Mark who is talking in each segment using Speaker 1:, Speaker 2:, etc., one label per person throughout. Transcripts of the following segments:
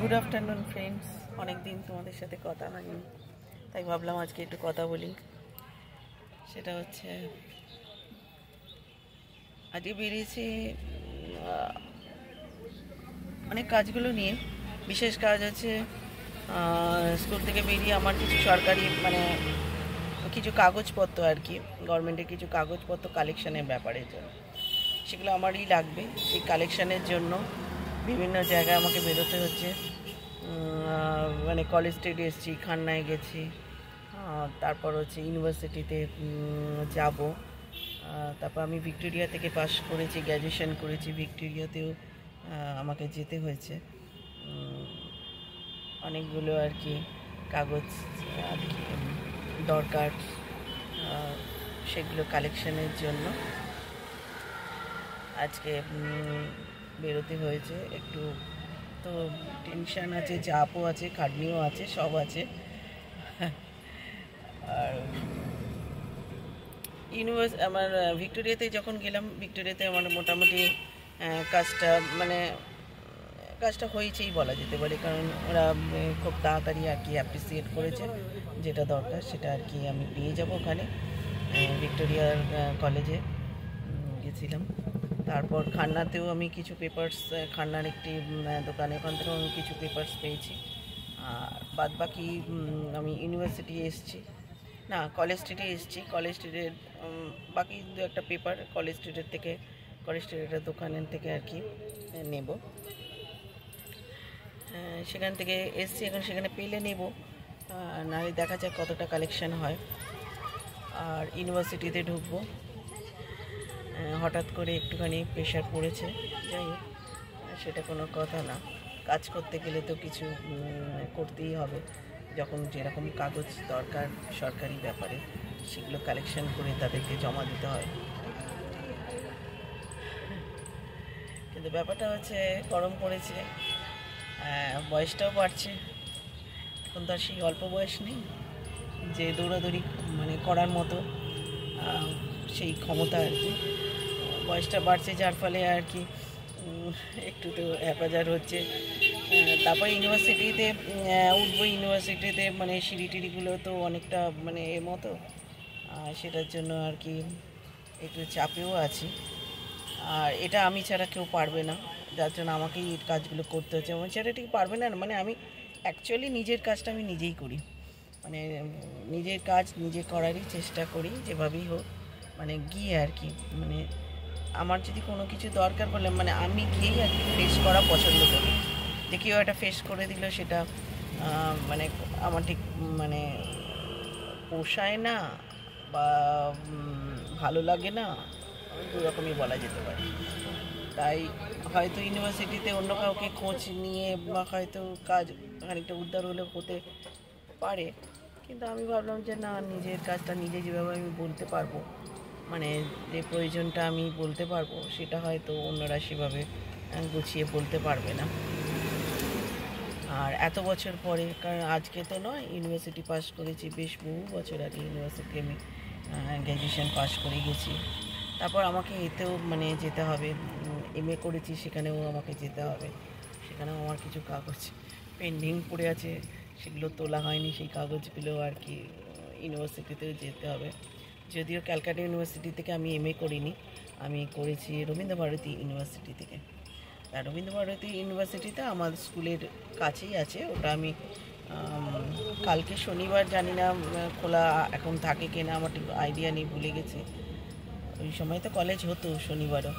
Speaker 1: Good afternoon friends. অনেক দিন তোমাদের সাথে কথা হয়নি, তাই ভাবলাম আজকে একটু কথা বলি। সেটা হচ্ছে আজকে বেরিয়েছি অনেক কাজগুলো নিয়ে। বিশেষ কাজ হচ্ছে স্কুল থেকে বেরিয়ে আমার কিছু সরকারি কিছু কাগজপত্র আর কি, গভর্নমেন্টের কিছু কাগজপত্র কালেকশনের ব্যাপারের জন্য, সেগুলো আমারই লাগবে। সেই কালেকশনের জন্য বিভিন্ন জায়গায় আমাকে বেরোতে হচ্ছে। কলেজ স্ট্রিটে এসেছি, খান্নায় গেছি, তারপর হচ্ছে ইউনিভার্সিটিতে যাব। তারপর আমি ভিক্টোরিয়া থেকে পাশ করেছি, গ্র্যাজুয়েশন করেছি ভিক্টোরিয়াতেও, আমাকে যেতে হয়েছে। অনেকগুলো আর কি কাগজ আর কি দরকার, সেগুলো কালেকশনের জন্য আজকে বেরোতে হয়েছে। একটু তো টেনশান আছে, চাপও আছে, খাটনিও আছে, সব আছে। আর আমার ভিক্টোরিয়াতে যখন গেলাম, ভিক্টোরিয়াতে আমার মোটামুটি কাজটা হয়েছেই বলা যেতে পারে, কারণ ওরা খুব তাড়াতাড়ি আর কি অ্যাপ্রিসিয়েট করেছে। যেটা দরকার সেটা আর কি আমি পেয়ে যাব ওখানে। ভিক্টোরিয়ার কলেজে গেছিলাম। তারপর খান্নাতেও আমি কিছু পেপারস, খান্নার একটি দোকানে, ওখান থেকেও আমি কিছু পেপারস পেয়েছি। আর বাদ বাকি আমি ইউনিভার্সিটি এসেছি, না কলেজ স্ট্রিটে এসেছি। কলেজ স্ট্রিটের বাকি দু একটা পেপার কলেজ স্ট্রিটের দোকানের থেকে আর কি নেব। সেখান থেকে এসেছি, এখন সেখানে পেলে নেব, নাহলে দেখা যাক কতটা কালেকশন হয়। আর ইউনিভার্সিটিতে ঢুকবো, হঠাৎ করে একটুখানি প্রেশার পড়েছে। যাই হোক, সেটা কোনো কথা না। কাজ করতে গেলে তো কিছু করতেই হবে। যখন যেরকম কাগজ দরকার সরকারি ব্যাপারে, সেগুলো কালেকশন করে তাদেরকে জমা দিতে হয়। কিন্তু ব্যাপারটা হচ্ছে গরম পড়েছে, বয়সটাও বাড়ছে। এখন তো আর সেই অল্প বয়স নেই যে দৌড়াদৌড়ি করার মতো সেই ক্ষমতা আর কি। বয়সটা বাড়ছে, যার ফলে আর কি একটু তো হ্যাপাজার হচ্ছে। তারপর ইউনিভার্সিটিতে উঠবো, ইউনিভার্সিটিতে সিঁড়ি টিড়িগুলো তো অনেকটা এর মতো, সেটার জন্য আর কি একটু চাপেও আছি। আর এটা আমি ছাড়া কেউ পারবে না, যার জন্য আমাকেই এই কাজগুলো করতে হচ্ছে। আমার ছাড়া ঠিক পারবে না, আমি অ্যাকচুয়ালি নিজের কাজটা আমি নিজেই করি, নিজের কাজ নিজে করারই চেষ্টা করি যেভাবেই হোক, গিয়ে আর কি আমার যদি কোনো কিছু দরকার বলে আমি গিয়েই আর কি ফেস করা পছন্দ করি। যে কেউ একটা ফেস করে দিল, সেটা আমার ঠিক পোষায় না বা ভালো লাগে না, দু রকমই বলা যেতে পারে। তাই হয়তো ইউনিভার্সিটিতে অন্য কাউকে খোঁজ নিয়ে বা হয়তো কাজ খানিকটা উদ্ধার হলে হতে পারে, কিন্তু আমি ভাবলাম যে না, নিজের কাজটা নিজে যেভাবে আমি বলতে পারবো, যে প্রয়োজনটা আমি বলতে পারবো, সেটা হয়তো অন্যরা সেভাবে গুছিয়ে বলতে পারবে না। আর এত বছর পরে, কারণ আজকে তো নয়, ইউনিভার্সিটি পাস করেছি বেশ বহু বছর আগে। ইউনিভার্সিটি আমি গ্র্যাজুয়েশন পাস করে গেছি। তারপর আমাকে এতেও যেতে হবে, MA করেছি, সেখানেও আমাকে যেতে হবে। সেখানেও আমার কিছু কাগজ পেন্ডিং পড়ে আছে, সেগুলো তোলা হয়নি। সেই কাগজগুলো আর কি ইউনিভার্সিটিতেও যেতে হবে। যদিও ক্যালকাটা ইউনিভার্সিটি থেকে আমি MA করিনি, আমি করেছি রবীন্দ্রভারতী ইউনিভার্সিটি থেকে। আর রবীন্দ্রভারতী ইউনিভার্সিটিতে আমার স্কুলের কাছেই আছে। ওটা আমি কালকে শনিবার, জানি না খোলা এখন থাকে কিনা, আমার ঠিক আইডিয়া নেই, ভুলে গেছি। ওই সময় তো কলেজ হতো শনিবারও।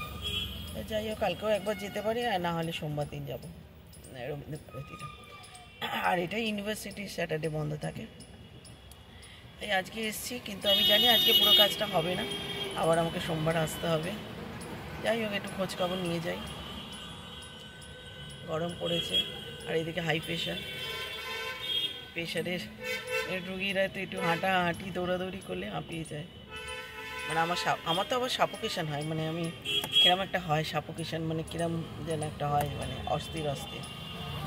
Speaker 1: যাই হোক, কালকেও একবার যেতে পারি, আর না হলে সোমবার দিন যাবো রবীন্দ্রভারতীটা। আর এটা ইউনিভার্সিটি স্যাটারডে বন্ধ থাকে, তাই আজকে এসেছি। কিন্তু আমি জানি আজকে পুরো কাজটা হবে না, আবার আমাকে সোমবার আসতে হবে। যাই হোক, একটু খোঁজখবর নিয়ে যাই। গরম পড়েছে, আর এদিকে হাই প্রেশারের রুগীরা তো একটু হাঁটাহাঁটি দৌড়াদৌড়ি করলে হাঁপিয়ে যায়। আমার তো আবার সাফোকেশন হয়, আমি কিরম একটা হয় সাফোকেশন, কিরম যেন একটা হয়, অস্থির,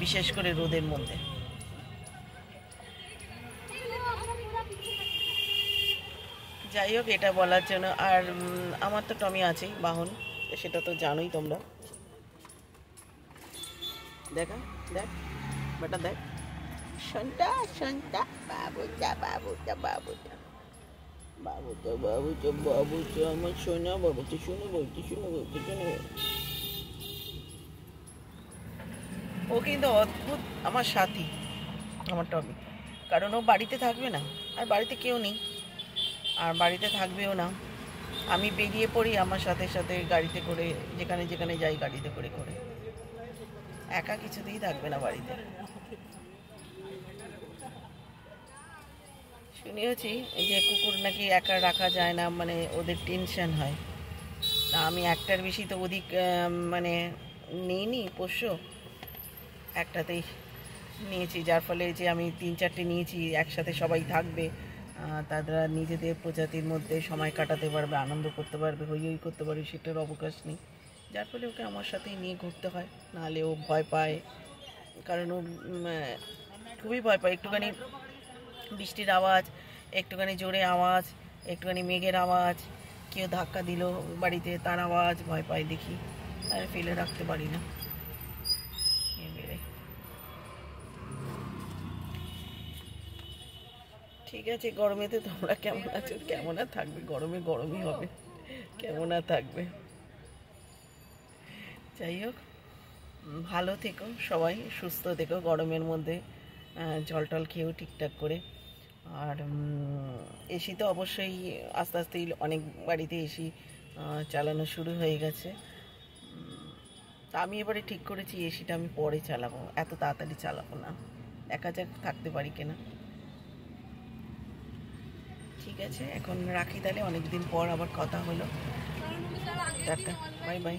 Speaker 1: বিশেষ করে রোদের মধ্যে। যাই হোক, এটা বলার জন্য। আর আমার তো টমি আছেই, বাহন, সেটা তো জানোই তোমরা। দেখ বেটা দেখ, শোনটা শোনটা, বাবুটা বাবুটা বাবুটা বাবুটা বাবুটা বাবুটা আমার সোনা, বাবুটা শোনো, বলতে শোনো, বলতে শোনো। ও কিন্তু অদ্ভুত আমার সাথী, আমার টমি। কারণ ও বাড়িতে থাকবে না, আর বাড়িতে কেউ নেই, আর বাড়িতে থাকবেও না। আমি বেরিয়ে পড়ি আমার সাথে সাথে গাড়িতে করে, যেখানে যেখানে যাই গাড়িতে করে করে। একা কিছুতেই থাকবে না বাড়িতে। শুনেছি যে কুকুর নাকি একা রাখা যায় না, মানে ওদের টেনশন হয়। তা আমি একটার বেশি তো অধিক মানে নিইনি পোষ্য, একটাতেই নিয়েছি, যার ফলে যে আমি 3-4টে নিয়েছি, একসাথে সবাই থাকবে, তারা নিজেদের প্রজাতির মধ্যে সময় কাটাতে পারবে, আনন্দ করতে পারবে, হই হই করতে পারবে, সেটার অবকাশ নেই। যার ফলে ওকে আমার সাথেই নিয়ে ঘুরতে হয়, নাহলে ও ভয় পায়। কারণ ও খুবই ভয় পায়, একটুখানি বৃষ্টির আওয়াজ, একটুখানি জোরে আওয়াজ, একটুখানি মেঘের আওয়াজ, কেউ ধাক্কা দিল বাড়িতে তার আওয়াজ, ভয় পায় দেখি, আর ফেলে রাখতে পারি না। এবারে ঠিক আছে, গরমেতে তোমরা কেমন আছো? কেমন আর থাকবে, গরমে গরমই হবে, কেমন আর থাকবে। যাই হোক, ভালো থেকো সবাই, সুস্থ থেকো গরমের মধ্যে, জল টল খেয়েও ঠিকঠাক করে। আর এসি তো অবশ্যই আস্তে আস্তেই অনেক বাড়িতে এসি চালানো শুরু হয়ে গেছে। তা আমি এবারে ঠিক করেছি এসিটা আমি পরে চালাবো, এত তাড়াতাড়ি চালাবো না, দেখা যাক থাকতে পারি কিনা। ঠিক আছে, এখন রাখি তাহলে, অনেকদিন পর আবার কথা হলো। Tata, bye bye.